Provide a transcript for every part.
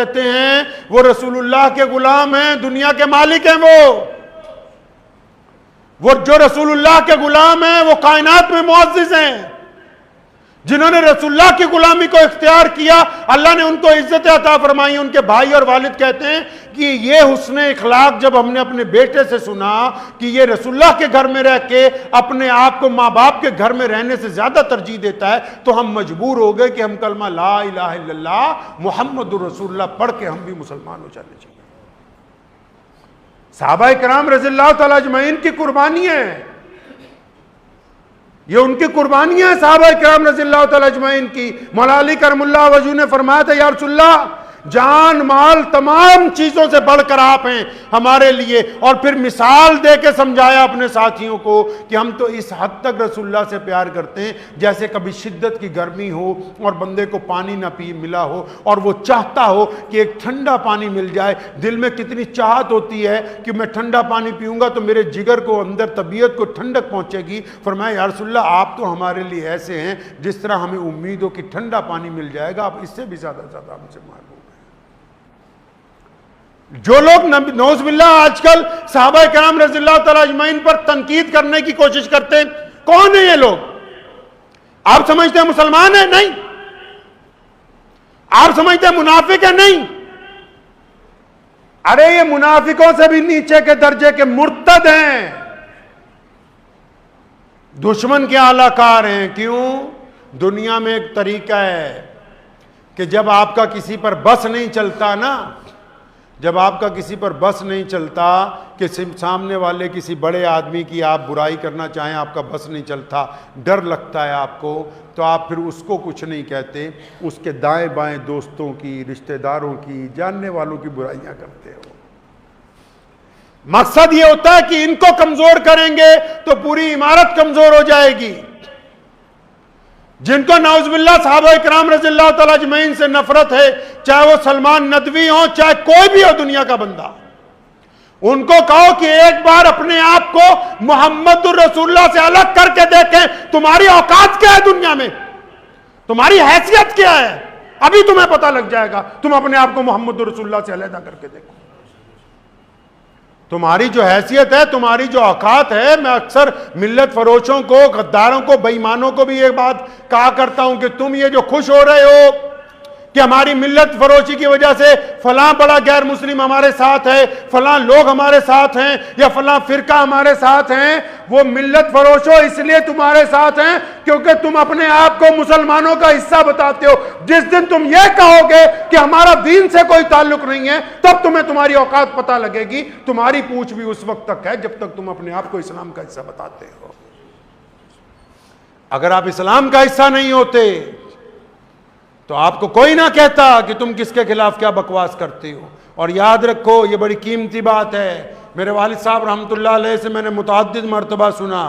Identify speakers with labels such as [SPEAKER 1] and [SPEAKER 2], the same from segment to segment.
[SPEAKER 1] कहते हैं वो रसूलुल्लाह के गुलाम हैं, दुनिया के मालिक हैं। वो जो रसूलुल्लाह के गुलाम हैं वो कायनात में मुअज़्ज़िज़ हैं। जिन्होंने रसूलुल्लाह की गुलामी को इख्तियार किया, अल्लाह ने उनको इज्जत अता फरमाई। उनके भाई और वालिद कहते हैं कि ये हुस्न इखलाक जब हमने अपने बेटे से सुना कि ये रसूलुल्लाह के घर में रह के अपने आप को माँ बाप के घर में रहने से ज्यादा तरजीह देता है, तो हम मजबूर हो गए कि हम कलमा ला इलाहा इल्लल्लाह मुहम्मदुर रसूलुल्लाह पढ़ के हम भी मुसलमान हो जाने चाहिए। सहाबाए किराम रज़ियल्लाहु तआला अजमईन की कुर्बानी है, ये उनकी कुर्बानियां हैं सहाबाए किराम रज़ियल्लाहु तआला अजमईन की। मौला अली करमुल्लाह वजू ने फरमाया था, या रसूलल्लाह जान माल तमाम चीजों से बढ़कर आप हैं हमारे लिए। और फिर मिसाल दे के समझाया अपने साथियों को कि हम तो इस हद तक रसूलुल्लाह से प्यार करते हैं जैसे कभी शिद्दत की गर्मी हो और बंदे को पानी ना पी मिला हो और वो चाहता हो कि एक ठंडा पानी मिल जाए। दिल में कितनी चाहत होती है कि मैं ठंडा पानी पीऊंगा तो मेरे जिगर को अंदर तबीयत को ठंडक पहुंचेगी। फरमाया या रसूलल्लाह आप तो हमारे लिए ऐसे हैं जिस तरह हमें उम्मीद हो कि ठंडा पानी मिल जाएगा, आप इससे भी ज्यादा हमसे मालूम। जो लोग नौज़ुबिल्लाह आजकल सहाबाए किराम रज़ियल्लाहु तआला अजमईन पर तनकीद करने की कोशिश करते हैं, कौन है ये लोग? आप समझते हैं मुसलमान है? नहीं। आप समझते हैं मुनाफिक है? नहीं। अरे ये मुनाफिकों से भी नीचे के दर्जे के मुर्तद हैं, दुश्मन के आलाकार हैं। क्यों? दुनिया में एक तरीका है कि जब आपका किसी पर बस नहीं चलता ना, जब आपका किसी पर बस नहीं चलता कि सामने वाले किसी बड़े आदमी की आप बुराई करना चाहें, आपका बस नहीं चलता, डर लगता है आपको, तो आप फिर उसको कुछ नहीं कहते, उसके दाएं बाएं दोस्तों की, रिश्तेदारों की, जानने वालों की बुराइयां करते हो। मकसद ये होता है कि इनको कमजोर करेंगे तो पूरी इमारत कमजोर हो जाएगी। जिनको नाउज़ुबिल्लाह सहाबाए किराम रज़ियल्लाहु तआला अजमईन से नफरत है, चाहे वो सलमान नदवी हो, चाहे कोई भी हो दुनिया का बंदा, उनको कहो कि एक बार अपने आप को मुहम्मदुर रसूलुल्लाह से अलग करके देखें। तुम्हारी औकात क्या है दुनिया में, तुम्हारी हैसियत क्या है, अभी तुम्हें पता लग जाएगा। तुम अपने आप को मुहम्मदुर रसूलुल्लाह से अलग करके देखो। तुम्हारी जो हैसियत है, तुम्हारी जो औकात है। मैं अक्सर मिल्लत फरोशों को, गद्दारों को, बेईमानों को भी एक बात कहा करता हूं कि तुम ये जो खुश हो रहे हो कि हमारी मिल्लत फरोशी की वजह से फलां बड़ा गैर मुस्लिम हमारे साथ है, फलां लोग हमारे साथ हैं या फलां फिरका हमारे साथ हैं, वो मिल्लत फरोशो इसलिए तुम्हारे साथ हैं क्योंकि तुम अपने आप को मुसलमानों का हिस्सा बताते हो। जिस दिन तुम ये कहोगे कि हमारा दीन से कोई ताल्लुक नहीं है, तब तुम्हें तुम्हारी औकात पता लगेगी। तुम्हारी पूछ भी उस वक्त तक है जब तक तुम अपने आप को इस्लाम का हिस्सा बताते हो। अगर आप इस्लाम का हिस्सा नहीं होते तो आपको कोई ना कहता कि तुम किसके खिलाफ क्या बकवास करते हो। और याद रखो, ये बड़ी कीमती बात है। मेरे वालिद साहब रहमतुल्लाह अलैह से मैंने मुतअद्दिद मर्तबा सुना,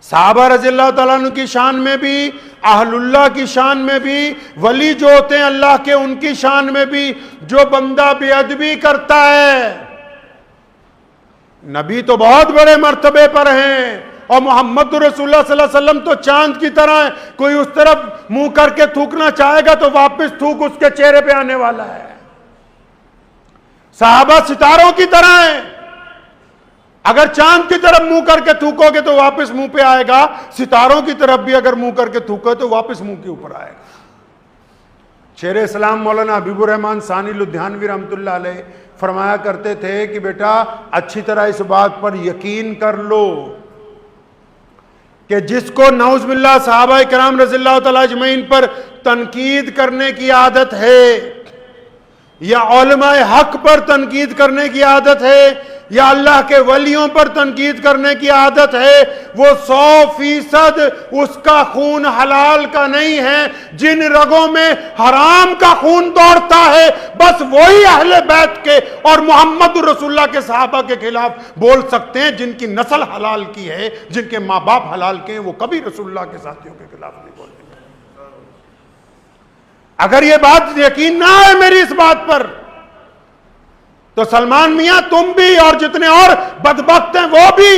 [SPEAKER 1] सहाबा रज़ियल्लाहु तआला अन्हु की शान में भी, अहलुल्लाह की शान में भी, वली जो होते हैं अल्लाह के उनकी शान में भी, जो बंदा बेअदबी करता है, नबी तो बहुत बड़े मर्तबे पर हैं और मोहम्मद रसूलुल्लाह सल्लल्लाहु अलैहि वसल्लम तो चांद की तरह है। कोई उस तरफ मुंह करके थूकना चाहेगा तो वापस थूक उसके चेहरे पे आने वाला है। सहाबा सितारों की तरह है, अगर चांद की तरफ मुंह करके थूकोगे तो वापस मुंह पे आएगा, सितारों की तरफ भी अगर मुंह करके थूको तो वापस मुंह के ऊपर आएगा। शेर इस्लाम मौलाना हबीबुर रहमान सानी लुधियानवी रहमतुल्लाह अलैह फरमाया करते थे कि बेटा अच्छी तरह इस बात पर यकीन कर लो कि जिसको नऊज़ बिल्लाह सहाबाए किराम रज़ियल्लाहु तआला अजमईन पर तनकीद करने की आदत है या उलमाए हक पर तनकीद करने की आदत है या अल्लाह के वलियों पर तनकीद करने की आदत है, वो 100% उसका खून हलाल का नहीं है। जिन रगों में हराम का खून दौड़ता है बस वही अहले बैत के और मोहम्मद रसूलुल्लाह के सहाबा के खिलाफ बोल सकते हैं। जिनकी नस्ल हलाल की है, जिनके माँ बाप हलाल के हैं, वो कभी रसूलुल्लाह के साथियों के खिलाफ नहीं बोलेंगे। अगर ये बात यकीन ना है मेरी इस बात पर तो सलमान मियां तुम भी और जितने और बदबख्त हैं वो भी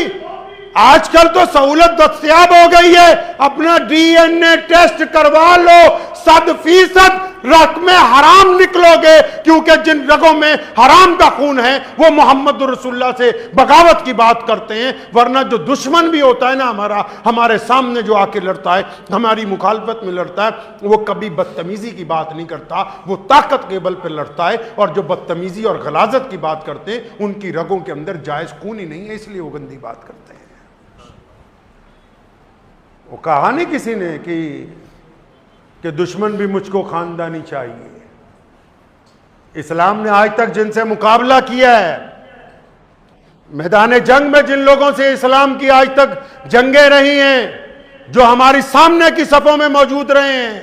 [SPEAKER 1] आजकल तो सहूलत दस्तयाब हो गई है, अपना डीएनए टेस्ट करवा लो, 100% रग में हराम निकलोगे, क्योंकि जिन रगों में हराम का खून है वो मोहम्मद रसूलुल्लाह से बगावत की बात करते हैं। वरना जो दुश्मन भी होता है ना हमारा, हमारे सामने जो आके लड़ता है, हमारी मुखालफत में लड़ता है, वो कभी बदतमीजी की बात नहीं करता, वो ताकत के बल पर लड़ता है। और जो बदतमीजी और गलाजत की बात करते हैं उनकी रगों के अंदर जायज खून ही नहीं है, इसलिए वो गंदी बात करते हैं। वो कहा नहीं किसी ने कि दुश्मन भी मुझको खानदानी चाहिए। इस्लाम ने आज तक जिनसे मुकाबला किया है, मैदान जंग में जिन लोगों से इस्लाम की आज तक जंगें रही हैं, जो हमारी सामने की सफों में मौजूद रहे हैं,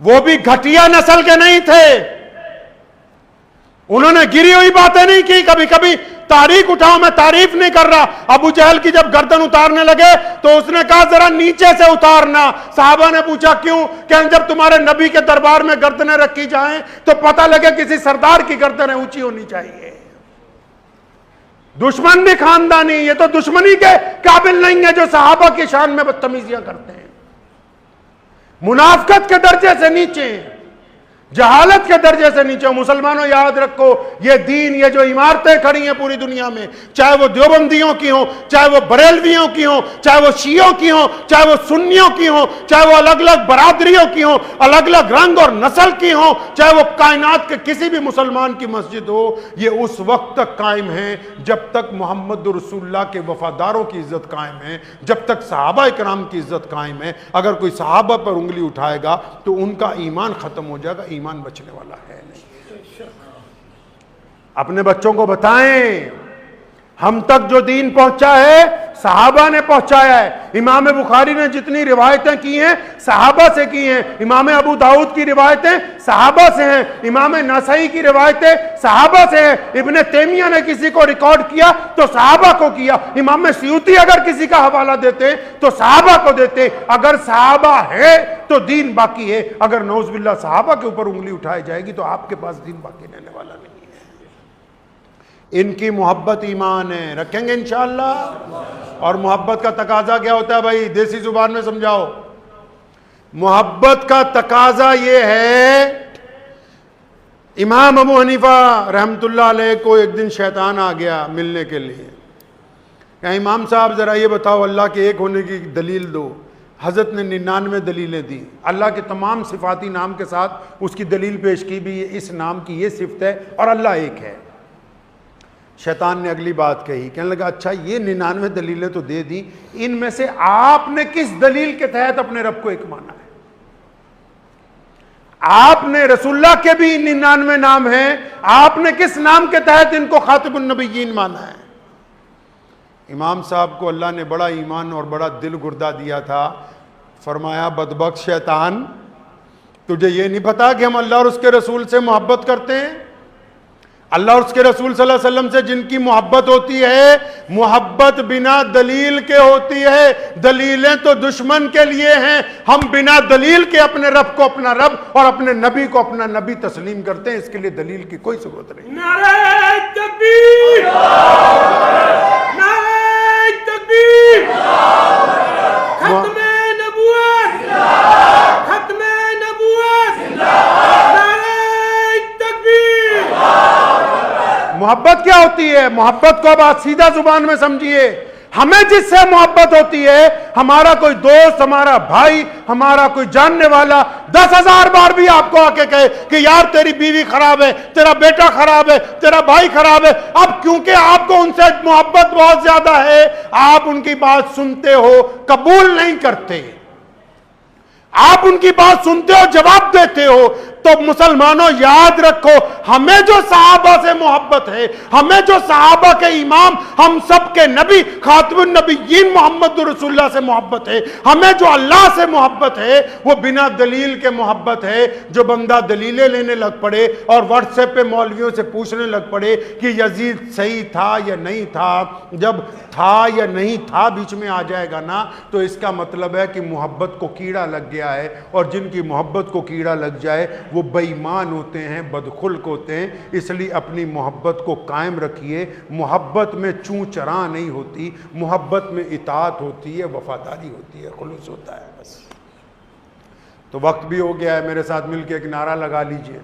[SPEAKER 1] वो भी घटिया नस्ल के नहीं थे। उन्होंने गिरी हुई बातें नहीं की। कभी कभी तारीख उठाओ, मैं तारीफ नहीं कर रहा, अबू जहल की जब गर्दन उतारने लगे तो उसने कहा जरा नीचे से उतारना। साहबा ने पूछा क्यों? कहने जब तुम्हारे नबी के दरबार में गर्दनें रखी जाएं तो पता लगे किसी सरदार की गर्दनें ऊंची होनी चाहिए। दुश्मन भी खानदानी, ये तो दुश्मनी के काबिल नहीं है जो सहाबा की शान में बदतमीजियां करते हैं। मुनाफकत के दर्जे से नीचे, जहालत के दर्जे से नीचे। मुसलमानों याद रखो, ये दीन, ये जो इमारतें खड़ी हैं पूरी दुनिया में, चाहे वो देवबंदियों की हो, चाहे वो बरेलवियों की हो, चाहे वो शियों की हो, चाहे वो सुन्नियों की हो, चाहे वो अलग अलग बरादरियों की हो, अलग अलग रंग और नस्ल की हो, चाहे वो कायनात के किसी भी मुसलमान की मस्जिद हो, ये उस वक्त तक कायम है जब तक मोहम्मद रसूलुल्लाह के वफादारों की इज्जत कायम है, जब तक सहाबा इकराम की इज्जत कायम है। अगर कोई सहाबा पर उंगली उठाएगा तो उनका ईमान खत्म हो जाएगा, ईमान बचने वाला है नहीं। अपने बच्चों को बताएं, हम तक जो दीन पहुंचा है सहाबा ने पहुंचाया है। इमाम बुखारी ने जितनी रिवायतें की हैं सहाबा से की हैं। इमाम अबू दाऊद की रिवायतें सहाबा से हैं। इमाम नसई की रिवायतें सहाबा से हैं। इब्ने तैमिया ने किसी को रिकॉर्ड किया तो सहाबा को किया। इमाम सयूती अगर किसी का हवाला देते तो सहाबा को देते। अगर सहाबा है तो दीन बाकी है, अगर नौज़ुबिल्लाह सहाबा के ऊपर उंगली उठाई जाएगी तो आपके पास दीन बाकी रहने वाला नहीं है। इनकी मोहब्बत ईमान है, रखेंगे इंशाअल्लाह। और मोहब्बत का तकाजा क्या होता है भाई, देसी जुबान में समझाओ। मोहब्बत का तकाजा ये है, इमाम अबू हनीफा रहमतुल्लाह अलैह को एक दिन शैतान आ गया मिलने के लिए। क्या इमाम साहब ज़रा ये बताओ अल्लाह के एक होने की दलील दो। हज़रत ने 99 दलीलें दी, अल्लाह के तमाम सिफाती नाम के साथ उसकी दलील पेश की भी, इस नाम की ये सिफत है और अल्लाह एक है। शैतान ने अगली बात कही, कहने लगा अच्छा ये 99 दलीलें तो दे दी, इनमें से आपने किस दलील के तहत अपने रब को एक माना है? आपने रसूलुल्लाह के भी 99 नाम हैं, आपने किस नाम के तहत इनको खातिबुन नबिय्यीन माना है? इमाम साहब को अल्लाह ने बड़ा ईमान और बड़ा दिल गुर्दा दिया था। फरमाया बदबख्त शैतान, तुझे ये नहीं पता कि हम अल्लाह और उसके रसूल से मोहब्बत करते हैं? अल्लाह और उसके रसूल सल्लल्लाहु अलैहि वसल्लम से जिनकी मोहब्बत होती है, मोहब्बत बिना दलील के होती है। दलीलें तो दुश्मन के लिए हैं, हम बिना दलील के अपने रब को अपना रब और अपने नबी को अपना नबी तस्लीम करते हैं। इसके लिए दलील की कोई जरूरत नहीं।
[SPEAKER 2] नारे तकबीर, नारे तकबीर, खत्मे नबूवत, खत्मे नबूवत, नारे तकबीर।
[SPEAKER 1] मोहब्बत क्या होती है? मोहब्बत को अब आप सीधा जुबान में समझिए। हमें जिससे मोहब्बत होती है, हमारा कोई दोस्त, हमारा भाई, हमारा कोई जानने वाला 10,000 बार भी आपको आके कहे कि यार तेरी बीवी खराब है, तेरा बेटा खराब है, तेरा भाई खराब है, अब क्योंकि आपको उनसे मोहब्बत बहुत ज्यादा है, आप उनकी बात सुनते हो, कबूल नहीं करते। आप उनकी बात सुनते हो, जवाब देते हो। तो मुसलमानों याद रखो, हमें जो सहाबा से मोहब्बत है, हमें जो सहाबा के इमाम, हम सब के नबी खातिमुन नबिय्यीन मोहम्मद रसूलुल्लाह से मोहब्बत है, हमें जो अल्लाह से मोहब्बत है, वो बिना दलील के मोहब्बत है। जो बंदा दलीलें लेने लग पड़े और व्हाट्सएप पे मौलवियों से पूछने लग पड़े कि यजीद सही था या नहीं था, जब था या नहीं था बीच में आ जाएगा ना, तो इसका मतलब है कि मोहब्बत को कीड़ा लग गया है। और जिनकी मोहब्बत को कीड़ा लग जाए वो बेईमान होते हैं, बदखुल्क होते हैं। इसलिए अपनी मोहब्बत को कायम रखिए। मोहब्बत में चूं चरा नहीं होती, मोहब्बत में इताअत होती है, वफादारी होती है, खुलूस होता है। बस तो वक्त भी हो गया है, मेरे साथ मिलकर एक नारा लगा लीजिए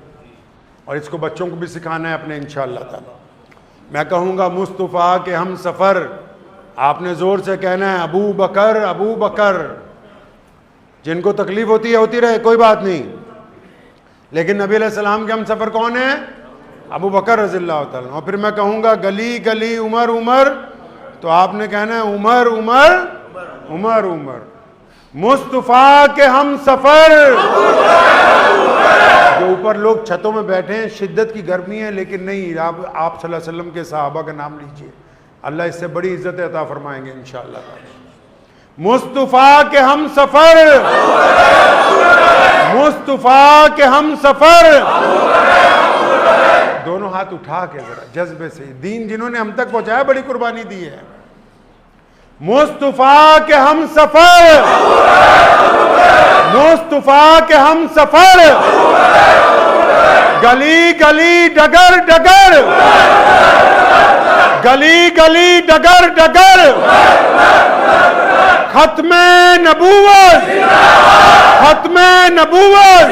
[SPEAKER 1] और इसको बच्चों को भी सिखाना है अपने इंशाअल्लाह ताला। मैं कहूँगा मुस्तफ़ा के हम सफ़र, आपने ज़ोर से कहना है अबू बकर, अबू बकर। जिनको तकलीफ होती है होती रहे, कोई बात नहीं, लेकिन नबी अलैहिस्सलाम के हम सफ़र कौन है? अबू बकर रज़ियल्लाहु ताला। और फिर मैं कहूँगा गली गली उमर उमर, तो आपने कहना है उमर उमर उमर उमर। मुस्तफ़ा के हम सफ़र। जो ऊपर लोग छतों में बैठे हैं, शिद्दत की गर्मी है, लेकिन नहीं, आप सल्लल्लाहु अलैहि वसल्लम के सहाबा का नाम लीजिए, अल्लाह इससे बड़ी इज्जत अता फरमाएंगे इंशाअल्लाह। मुस्तफ़ा के हम सफ़र, मुस्तफ़ा के हम सफ़र। दोनों हाथ उठा के जरा जज्बे से, दीन जिन्होंने हम तक पहुंचाया बड़ी कुर्बानी दी है। मुस्तफ़ा के हम सफ़र, मुस्तफ़ा के हम सफ़र। गली गली डगर डगर, गली गली डगर डगर। खत्मे नबूवत, खत्मे नबूवत।